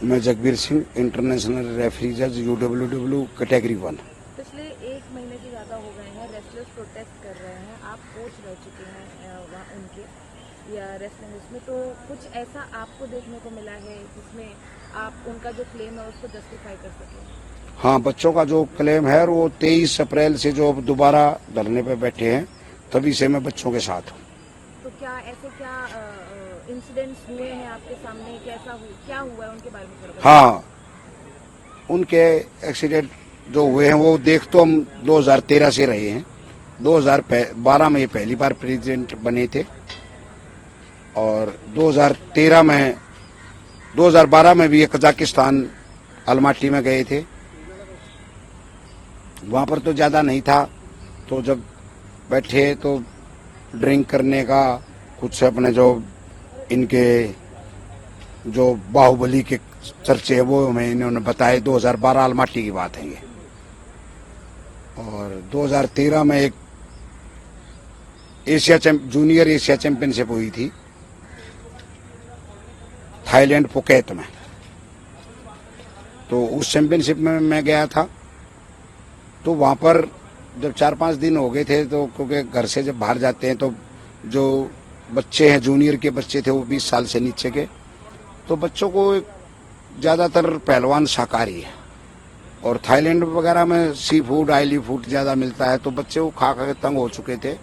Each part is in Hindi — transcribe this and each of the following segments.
मैं जगबीर सिंह, इंटरनेशनल रेफरी जज UWW कैटेगरी 1। पिछले 1 महीने से ज़्यादा हो गए हैं रेसलर्स प्रोटेस्ट कर रहे हैं, आप कोच रह चुके हैं वहाँ उनके या रेसलिंग उसमें, तो कुछ ऐसा आपको देखने को मिला है जिसमें आप उनका जो क्लेम है उसको जस्टिफाई कर सकें? हाँ, बच्चों का जो क्लेम है वो 23 अप्रैल से जो अब दोबारा धरने पे बैठे हैं, तभी से मैं बच्चों के साथ हूँ। तो क्या ऐसे इंसिडेंट्स हुए हैं आपके सामने, क्या हुआ है उनके बारे में थोड़ा बताइए? हाँ, उनके एक्सीडेंट जो हुए हैं वो देख तो हम 2013 से रहे हैं। 2012 में ये पहली बार प्रेसिडेंट बने थे और 2012 में भी ये कजाकिस्तान अलमाटी में गए थे। वहां पर तो ज्यादा नहीं था, तो जब बैठे तो ड्रिंक करने का कुछ अपने जो इनके जो बाहुबली के चर्चे है वो हमें इन्होंने बताए। 2012 अलमाटी की बात है ये। और 2013 में एक जूनियर एशिया चैंपियनशिप हुई थी थाईलैंड पुकेत में, तो उस चैंपियनशिप में मैं गया था। तो वहां पर जब 4-5 दिन हो गए थे, तो क्योंकि घर से जब बाहर जाते हैं तो जो बच्चे हैं, जूनियर के बच्चे थे वो 20 साल से नीचे के, तो बच्चों को ज्यादातर पहलवान शाकाहारी है और थाईलैंड वगैरह में सी फूड, ऑयली फूड ज्यादा मिलता है, तो बच्चे वो खा खा के तंग हो चुके थे।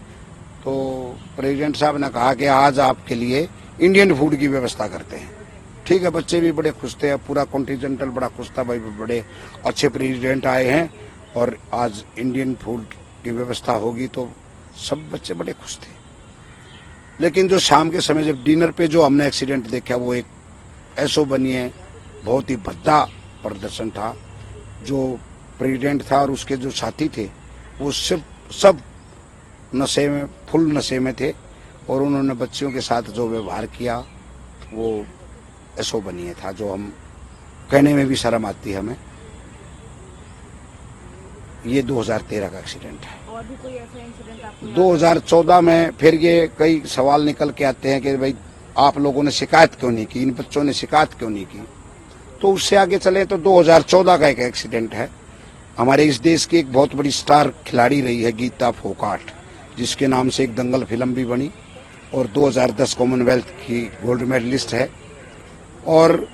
तो प्रेसिडेंट साहब ने कहा कि आज आपके लिए इंडियन फूड की व्यवस्था करते हैं। ठीक है, बच्चे भी बड़े खुश थे, पूरा कॉन्टिजेंटल बड़ा खुश था, भाई बड़े अच्छे प्रेसिडेंट आए हैं और आज इंडियन फूड की व्यवस्था होगी, तो सब बच्चे बड़े खुश थे। लेकिन जो शाम के समय जब डिनर पे जो हमने एक्सीडेंट देखा, वो एक ऐसो बनी है, बहुत ही भद्दा प्रदर्शन था। जो प्रेसिडेंट था और उसके जो साथी थे वो सब नशे में, फुल नशे में थे और उन्होंने बच्चियों के साथ जो व्यवहार किया वो ऐसो बनिए था, जो हम कहने में भी शर्म आती है हमें। ये 2013 का एक्सीडेंट है। और भी कोई ऐसा इंसिडेंट आपको? 2014 में फिर ये कई सवाल निकल के आते हैं कि भाई आप लोगों ने शिकायत क्यों नहीं की, इन बच्चों ने शिकायत क्यों नहीं की। तो उससे आगे चले तो 2014 का एक एक्सीडेंट है। हमारे इस देश की एक बहुत बड़ी स्टार खिलाड़ी रही है गीता फोगाट, जिसके नाम से एक दंगल फिल्म भी बनी और 2010 कॉमनवेल्थ की गोल्ड मेडलिस्ट है। और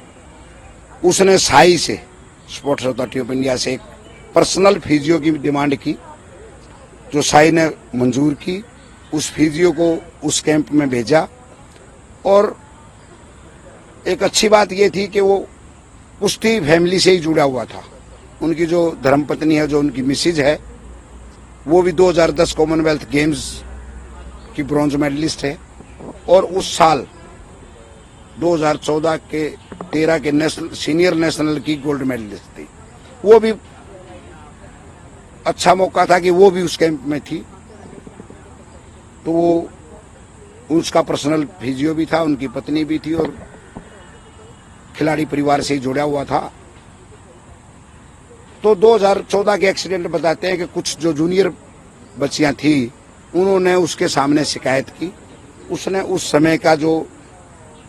उसने साई से, स्पोर्ट्स अथॉरिटी ऑफ इंडिया से एक पर्सनल फिजियो की डिमांड की, जो साई ने मंजूर की। उस फिजियो को उस कैंप में भेजा और एक अच्छी बात यह थी कि वो कुश्ती फैमिली से ही जुड़ा हुआ था। उनकी जो धर्मपत्नी है, जो उनकी मिसेज है, वो भी 2010 कॉमनवेल्थ गेम्स की ब्रॉन्ज मेडलिस्ट है और उस साल 2014 के 13 के सीनियर नेशनल की गोल्ड मेडलिस्ट थी। वो भी अच्छा मौका था कि वो भी उस कैंप में थी, तो वो उसका पर्सनल फिजियो भी था, उनकी पत्नी भी थी और खिलाड़ी परिवार से ही जुड़ा हुआ था। तो 2014 के एक्सीडेंट बताते हैं कि कुछ जो जूनियर बच्चियां थी उन्होंने उसके सामने शिकायत की। उसने उस समय का जो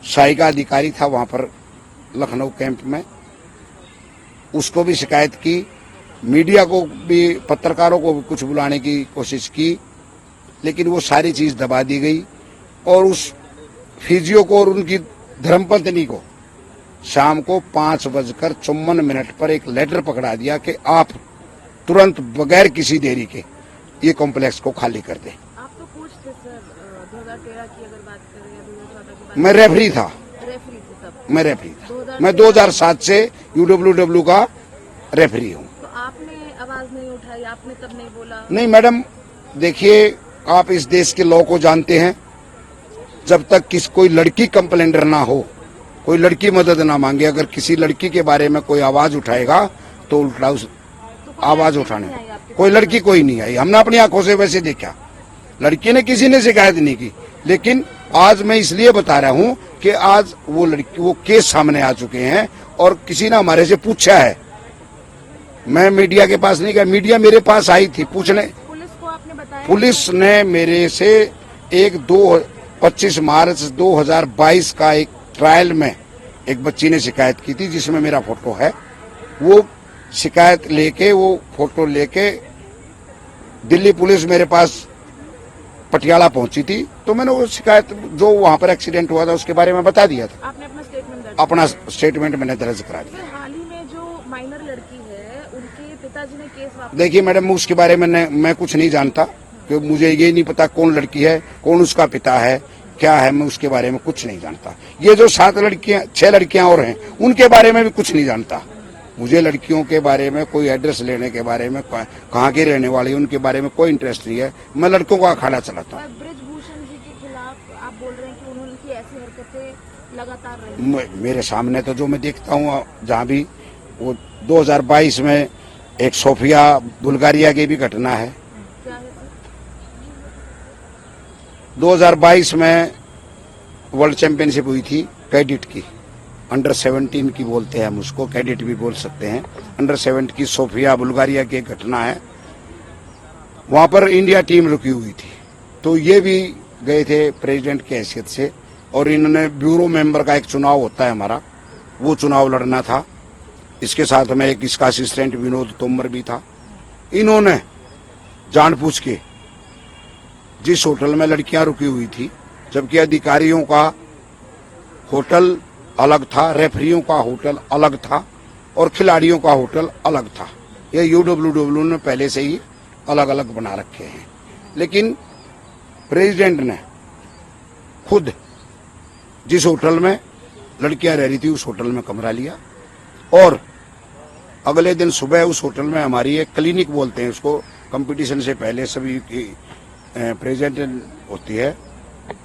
साइका अधिकारी था वहां पर लखनऊ कैंप में, उसको भी शिकायत की। मीडिया को भी, पत्रकारों को भी कुछ बुलाने की कोशिश की, लेकिन वो सारी चीज दबा दी गई। और उस फिजियो को और उनकी धर्मपत्नी को शाम को 5:54 पर एक लेटर पकड़ा दिया कि आप तुरंत बगैर किसी देरी के ये कॉम्प्लेक्स को खाली कर दें। आप तो कोच थे सर, 2013 की अगर बात करें या 2014 की बात मैं रेफरी था। रेफरी थे तब? मैं रेफरी था। मैं 2007 से UWW का रेफरी हूँ। तो आपने आवाज नहीं उठाई, आपने तब नहीं बोला? नहीं मैडम, देखिए आप इस देश के लॉ को जानते हैं। जब तक कोई लड़की कंप्लेंटर ना हो, कोई लड़की मदद ना मांगे, अगर किसी लड़की के बारे में कोई आवाज उठाएगा तो उल्टा उस आवाज उठाने कोई लड़की कोई नहीं आई। हमने अपनी आंखों से वैसे देखा, लड़की ने, किसी ने शिकायत नहीं की। लेकिन आज मैं इसलिए बता रहा हूं कि आज वो लड़की, वो केस सामने आ चुके हैं और किसी ने हमारे से पूछा है। मैं मीडिया के पास नहीं गया, मीडिया मेरे पास आई थी पूछने। पुलिस को आपने बताया? पुलिस ने मेरे से 25 मार्च 2022 का एक ट्रायल में एक बच्ची ने शिकायत की थी जिसमें मेरा फोटो है। वो शिकायत लेके, वो फोटो लेके दिल्ली पुलिस मेरे पास पटियाला पहुंची थी, तो मैंने वो शिकायत जो वहां पर एक्सीडेंट हुआ था उसके बारे में बता दिया था। आपने अपना स्टेटमेंट दर्ज अपना स्टेटमेंट मैंने दर्ज करा दिया। फिर हाल ही में जो माइनर लड़की है उनके पिताजी ने केस वापस देखिए मैडम, उसके बारे में मैं कुछ नहीं जानता, क्योंकि मुझे ये नहीं पता कौन लड़की है, कौन उसका पिता है, क्या है, मैं उसके बारे में कुछ नहीं जानता। ये जो 6 लड़कियां और हैं उनके बारे में भी कुछ नहीं जानता। मुझे लड़कियों के बारे में कोई एड्रेस लेने के बारे में, कहाँ की रहने वाली उनके बारे में कोई इंटरेस्ट नहीं है। मैं लड़कों का अखाड़ा चलाता हूँ। ब्रिजभूषण जी के खिलाफ आप बोल रहे हैं कि उनकी ऐसी हरकतें लगातार रही। मेरे सामने तो जो मैं देखता हूँ, जहाँ भी वो 2022 में एक सोफिया बुल्गारिया की भी घटना है। क्या है सर? 2022 में वर्ल्ड चैंपियनशिप हुई थी कैडेट की, अंडर 17 की बोलते हैं हम उसको, कैडेट भी बोल सकते हैं। अंडर 17 की सोफिया बुल्गारिया की एक घटना है, वहां पर इंडिया टीम रुकी हुई थी। तो ये भी गए थे प्रेसिडेंट की हैसियत से, और इन्होंने ब्यूरो मेंबर का एक चुनाव होता है हमारा, वो चुनाव लड़ना था। इसके साथ में एक इसका असिस्टेंट विनोद तोमर भी था। इन्होंने जानबूझ के जिस होटल में लड़कियां रुकी हुई थी, जबकि अधिकारियों का होटल अलग था, रेफरियों का होटल अलग था और खिलाड़ियों का होटल अलग था। ये यूडब्ल्यूडब्ल्यू ने पहले से ही अलग अलग बना रखे हैं। लेकिन प्रेसिडेंट ने खुद जिस होटल में लड़कियां रह रही थी उस होटल में कमरा लिया, और अगले दिन सुबह उस होटल में हमारी एक क्लिनिक बोलते हैं उसको, कंपटीशन से पहले सभी की प्रेजेंट होती है,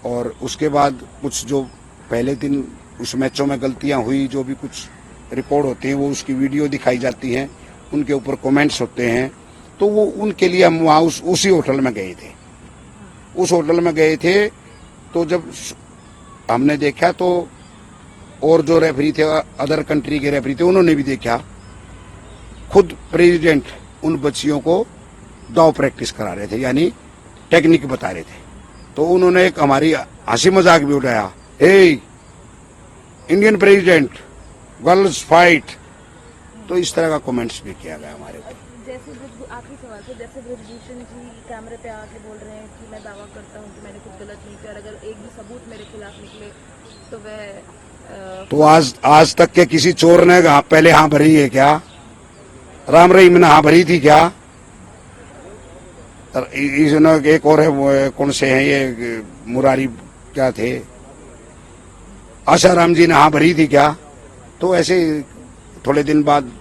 और उसके बाद कुछ जो पहले दिन उस मैचों में गलतियां हुई, जो भी कुछ रिपोर्ट होती है वो उसकी वीडियो दिखाई जाती है, उनके ऊपर कमेंट्स होते हैं। तो वो उनके लिए हम वहाँ उसी होटल में गए थे। उस होटल में गए थे तो जब हमने देखा तो, और जो रेफरी थे अदर कंट्री के रेफरी थे उन्होंने भी देखा, खुद प्रेसिडेंट उन बच्चियों को दाव प्रैक्टिस करा रहे थे, यानी टेक्निक बता रहे थे। तो उन्होंने एक हमारी हंसी मजाक भी उठाया, हे इंडियन प्रेसिडेंट गर्ल्स फाइट। तो इस तरह का कमेंट्स भी किया गया हमारे ऊपर। जैसे आखिरी सवाल से, जैसे ब्रिजभूषण जी कैमरे पे आके बोल रहे हैं कि मैं दावा करता हूँ कि मैंने कुछ गलत नहीं किया, और अगर एक भी सबूत मेरे खिलाफ निकले तो वह तो आज तक के किसी चोर ने पहले हाँ भरी है क्या? राम रहीम ने हाँ भरी थी क्या? इसने एक और है, कौन से हैं ये, मुरारी क्या थे, आशाराम जी ने हाँ भरी थी क्या? तो ऐसे थोड़े दिन बाद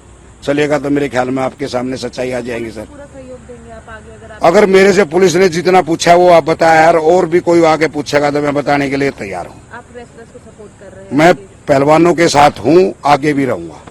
चलेगा तो मेरे ख्याल में आपके सामने सच्चाई आ जाएगी सर। पूरा सहयोग देंगे आप आगे? अगर मेरे से पुलिस ने जितना पूछा वो आप बताया यार, और भी कोई आगे पूछेगा तो मैं बताने के लिए तैयार हूँ। आप रेसलर्स को सपोर्ट कर रहे हैं? मैं पहलवानों के साथ हूँ, आगे भी रहूंगा।